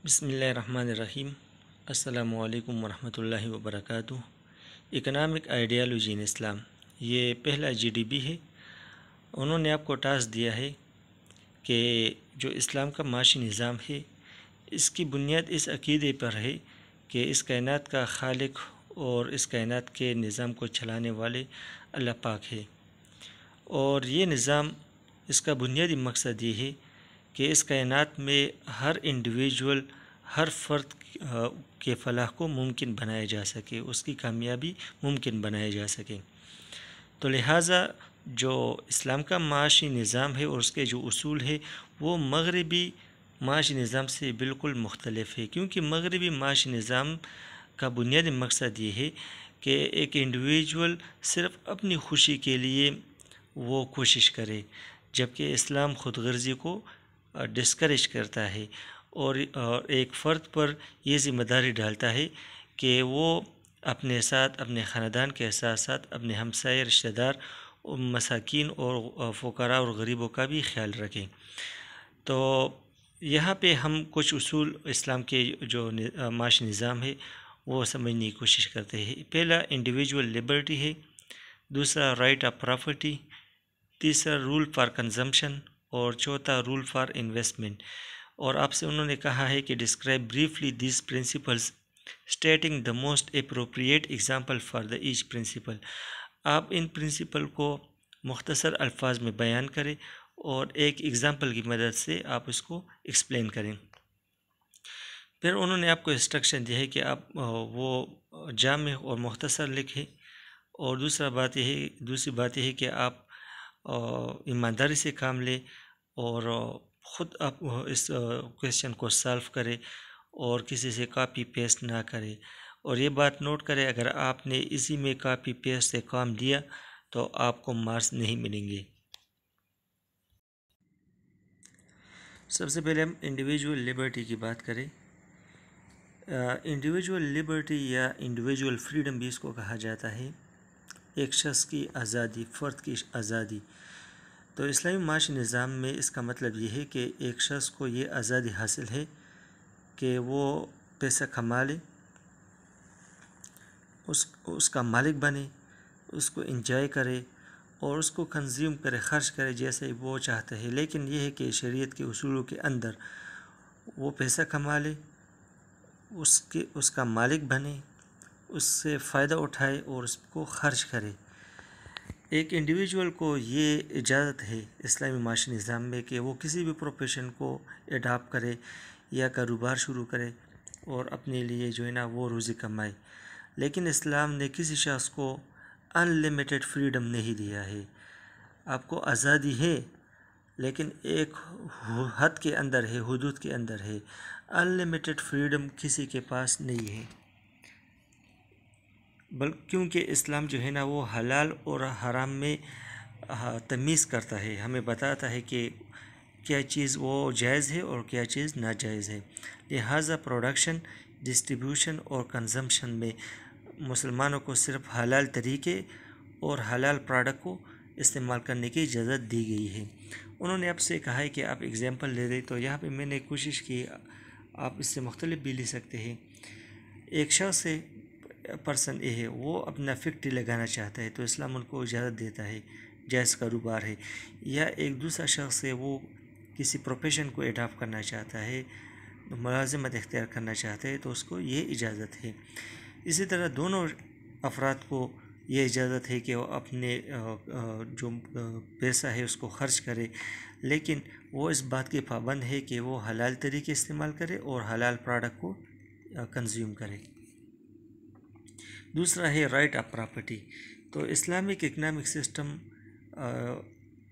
بسم اللہ الرحمن الرحیم۔ السلام علیکم ورحمۃ اللہ وبرکاتہ۔ اکنامک آئیڈیالوجی ان اسلام، یہ پہلا GDB ہے۔ انہوں نے آپ کو ٹاسک دیا ہے کہ جو اسلام کا معاشی نظام ہے اس کی بنیاد اس عقیدے پر ہے کہ اس کائنات کا خالق اور اس کائنات کے نظام کو چلانے والے اللہ پاک ہے، اور یہ نظام اس کا بنیادی مقصد یہ ہے کہ اس کائنات میں ہر انڈیویجول، ہر فرد کے فلاح کو ممکن بنایا جا سکے، اس کی کامیابی ممکن بنایا جا سکے۔ تو لہٰذا جو اسلام کا معاشی نظام ہے اور اس کے جو اصول ہے وہ مغربی معاشی نظام سے بالکل مختلف ہے، کیونکہ مغربی معاشی نظام کا بنیادی مقصد یہ ہے کہ ایک انڈیویجول صرف اپنی خوشی کے لیے وہ کوشش کرے، جبکہ اسلام خود غرضی کو ڈسکریج کرتا ہے اور ایک فرد پر یہ ذمہ داری ڈالتا ہے کہ وہ اپنے ساتھ، اپنے خاندان کے ساتھ ساتھ اپنے ہمسائے، رشتہ دار، مساکین اور فقراء اور غریبوں کا بھی خیال رکھیں۔ تو یہاں پہ ہم کچھ اصول اسلام کے جو معاشی نظام ہے وہ سمجھنے کی کوشش کرتے ہیں۔ پہلا انڈیویجول لبرٹی ہے، دوسرا رائٹ آف پراپرٹی، تیسرا رول فار کنزمپشن، اور چوتھا رول فار انویسٹمنٹ۔ اور آپ سے انہوں نے کہا ہے کہ describe briefly these principles stating the most appropriate example for the each principle. آپ ان پرنسپل کو مختصر الفاظ میں بیان کریں اور ایک ایگزامپل کی مدد سے آپ اس کو ایکسپلین کریں۔ پھر انہوں نے آپ کو انسٹرکشن دیا ہے کہ آپ وہ جامع اور مختصر لکھیں، اور دوسری بات یہ ہے کہ آپ ایمانداری سے کام لیں اور خود آپ اس کویشچن کو سالو کرے اور کسی سے کاپی پیسٹ نہ کرے۔ اور یہ بات نوٹ کرے، اگر آپ نے اسی میں کاپی پیسٹ سے کام دیا تو آپ کو مارکس نہیں ملیں گے۔ سب سے پہلے ہم انڈیویجول لبرٹی کی بات کریں۔ انڈیویجول لبرٹی یا انڈیویجول فریڈم بھی اس کو کہا جاتا ہے، ایک شخص کی آزادی، فرد کی آزادی۔ تو اسلامی معاشی نظام میں اس کا مطلب یہ ہے کہ ایک شخص کو یہ آزادی حاصل ہے کہ وہ پیسہ کما لے، اس کا مالک بنے، اس کو انجوائے کرے اور اس کو کنزیوم کرے، خرچ کرے جیسے وہ چاہتا ہے، لیکن یہ ہے کہ شریعت کے اصولوں کے اندر وہ پیسہ کما لے، اس کا مالک بنے، اس سے فائدہ اٹھائے اور اس کو خرچ کرے۔ ایک انڈیویجول کو یہ اجازت ہے اسلامی معاشی نظام میں کہ وہ کسی بھی پروفیشن کو اڈاپٹ کرے یا کاروبار شروع کرے اور اپنے لیے جو ہے نا وہ روزی کمائے، لیکن اسلام نے کسی شخص کو ان لمیٹڈ فریڈم نہیں دیا ہے۔ آپ کو آزادی ہے لیکن ایک حد کے اندر ہے، حدود کے اندر ہے۔ ان لمیٹڈ فریڈم کسی کے پاس نہیں ہے، کیونکہ اسلام جو ہے نا وہ حلال اور حرام میں تمیز کرتا ہے، ہمیں بتاتا ہے کہ کیا چیز وہ جائز ہے اور کیا چیز ناجائز ہے۔ لہٰذا پروڈکشن، ڈسٹریبیوشن اور کنزمپشن میں مسلمانوں کو صرف حلال طریقے اور حلال پروڈکٹ کو استعمال کرنے کی اجازت دی گئی ہے۔ انہوں نے آپ سے کہا ہے کہ آپ ایگزامپل لے لیں، تو یہاں پہ میں نے کوشش کی، آپ اس سے مختلف بھی لے سکتے ہیں۔ ایک شخص ہے، پرسن اے ہے، وہ اپنا فیکٹری لگانا چاہتا ہے تو اسلام ان کو اجازت دیتا ہے، جائز کاروبار ہے۔ یا ایک دوسرا شخص ہے، وہ کسی پروفیشن کو اڈاپٹ کرنا چاہتا ہے، ملازمت اختیار کرنا چاہتا ہے تو اس کو یہ اجازت ہے۔ اسی طرح دونوں افراد کو یہ اجازت ہے کہ وہ اپنے جو پیسہ ہے اس کو خرچ کرے، لیکن وہ اس بات کی پابند ہے کہ وہ حلال طریقے استعمال کرے اور حلال پروڈکٹ کو کنزیوم کرے۔ دوسرا ہے رائٹ آف پراپرٹی۔ تو اسلامک اکنامک سسٹم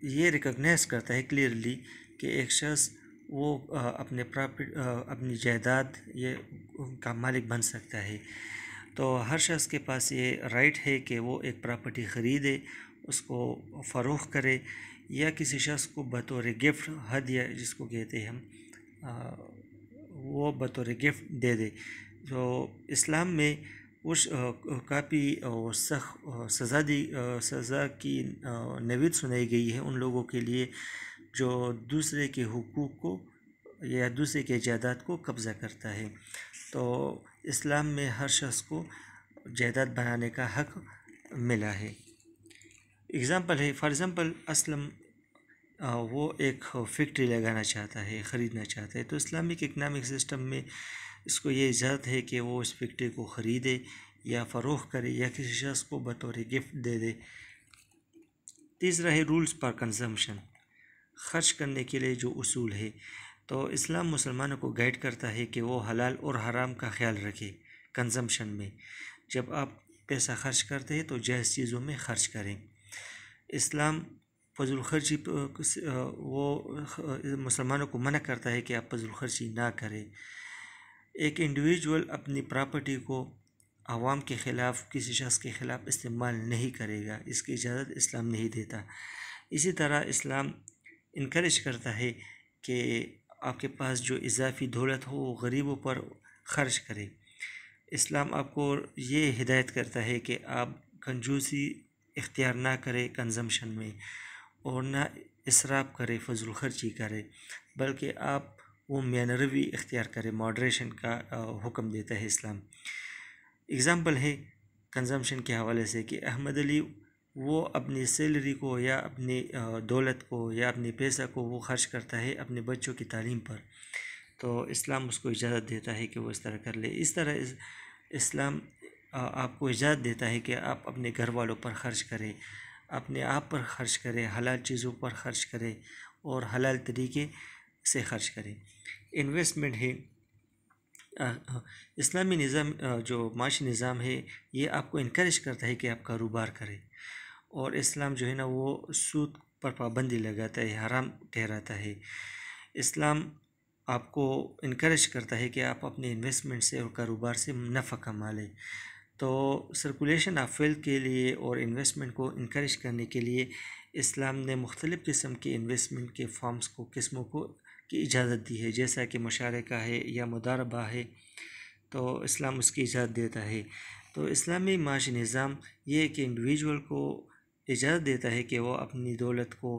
یہ ریکگنائز کرتا ہے کلیئرلی کہ ایک شخص وہ اپنی جائیداد کا مالک بن سکتا ہے۔ تو ہر شخص کے پاس یہ رائٹ ہے کہ وہ ایک پراپرٹی خریدے، اس کو فروخت کرے یا کسی شخص کو بطور گفٹ، ہدیہ جس کو کہتے ہیں ہم، وہ بطور گفٹ دے دے۔ تو اسلام میں اس کافی سخت سزا کی نوید سنائی گئی ہے ان لوگوں کے لیے جو دوسرے کے حقوق کو یا دوسرے کے جائیداد کو قبضہ کرتا ہے۔ تو اسلام میں ہر شخص کو جائیداد بنانے کا حق ملا ہے۔ اگزامپل ہے، فار ایگزامپل اسلم وہ ایک فیکٹری لگانا چاہتا ہے، خریدنا چاہتا ہے، تو اسلامک اکنامک سسٹم میں اس کو یہ اجازت ہے کہ وہ اس فیکٹری کو خریدے یا فروخت کرے یا کسی شخص کو بطور گفٹ دے دے۔ تیسرا ہے رولز پر کنزمپشن، خرچ کرنے کے لیے جو اصول ہے۔ تو اسلام مسلمانوں کو گائیڈ کرتا ہے کہ وہ حلال اور حرام کا خیال رکھے کنزمپشن میں۔ جب آپ پیسہ خرچ کرتے ہیں تو جائز چیزوں میں خرچ کریں۔ اسلام فضول خرچی وہ مسلمانوں کو منع کرتا ہے کہ آپ فضول خرچی نہ کریں۔ ایک انڈیویجول اپنی پراپرٹی کو عوام کے خلاف، کسی شخص کے خلاف استعمال نہیں کرے گا، اس کی اجازت اسلام نہیں دیتا۔ اسی طرح اسلام انکریج کرتا ہے کہ آپ کے پاس جو اضافی دولت ہو وہ غریبوں پر خرچ کرے۔ اسلام آپ کو یہ ہدایت کرتا ہے کہ آپ کنجوسی اختیار نہ کرے کنزمپشن میں، اور نہ اسراف کرے، فضول خرچی کرے، بلکہ آپ وہ مینروی اختیار کرے، ماڈریشن کا حکم دیتا ہے اسلام۔ اگزامپل ہے کنزمپشن کے حوالے سے کہ احمد علی وہ اپنی سیلری کو یا اپنی دولت کو یا اپنے پیسہ کو وہ خرچ کرتا ہے اپنے بچوں کی تعلیم پر، تو اسلام اس کو اجازت دیتا ہے کہ وہ اس طرح کر لے۔ اس طرح اسلام آپ کو اجازت دیتا ہے کہ آپ اپنے گھر والوں پر خرچ کریں، اپنے آپ پر خرچ کریں، حلال چیزوں پر خرچ کریں اور حلال طریقے سے خرچ کریں۔ انویسٹمنٹ ہے، اسلامی نظام جو معاشی نظام ہے یہ آپ کو انکریج کرتا ہے کہ آپ کاروبار کریں، اور اسلام جو ہے نا وہ سود پر پابندی لگاتا ہے، حرام ٹھہراتا ہے۔ اسلام آپ کو انکریج کرتا ہے کہ آپ اپنے انویسٹمنٹ سے اور کاروبار سے نفع کما لیں۔ تو سرکولیشن آف ویلتھ کے لیے اور انویسٹمنٹ کو انکریج کرنے کے لیے اسلام نے مختلف قسم کے انویسٹمنٹ کے فارمز کو، قسموں کو کی اجازت دی ہے، جیسا کہ مشارکہ ہے یا مضاربہ ہے، تو اسلام اس کی اجازت دیتا ہے۔ تو اسلامی معاشی نظام یہ کہ انڈیویجول کو اجازت دیتا ہے کہ وہ اپنی دولت کو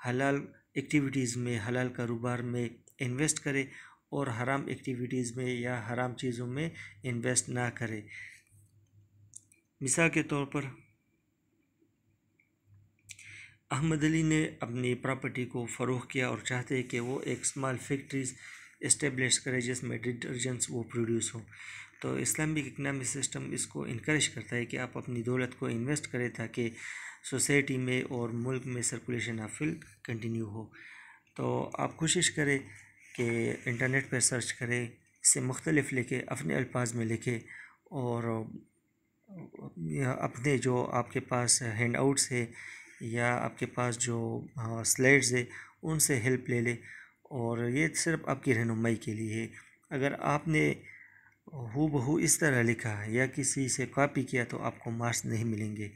حلال ایکٹیویٹیز میں، حلال کاروبار میں انویسٹ کرے اور حرام ایکٹیویٹیز میں یا حرام چیزوں میں انویسٹ نہ کرے۔ مثال کے طور پر احمد علی نے اپنی پراپرٹی کو فروخت کیا اور چاہتے ہیں کہ وہ ایک اسمال فیکٹریز اسٹیبلش کرے جس میں ڈٹرجنٹس وہ پروڈیوس ہوں، تو اسلامک اکنامک سسٹم اس کو انکریج کرتا ہے کہ آپ اپنی دولت کو انویسٹ کریں تاکہ سوسائٹی میں اور ملک میں سرکولیشن آف ویلتھ کنٹینیو ہو۔ تو آپ کوشش کریں کہ انٹرنیٹ پہ سرچ کریں، اس سے مختلف لکھیں، اپنے الفاظ میں لکھیں، اور اپنے جو آپ کے پاس ہینڈ آؤٹس ہے یا آپ کے پاس جو سلائڈز ہے ان سے ہیلپ لے لیں، اور یہ صرف آپ کی رہنمائی کے لیے ہے۔ اگر آپ نے ہو بہو اس طرح لکھا یا کسی سے کاپی کیا تو آپ کو مارکس نہیں ملیں گے۔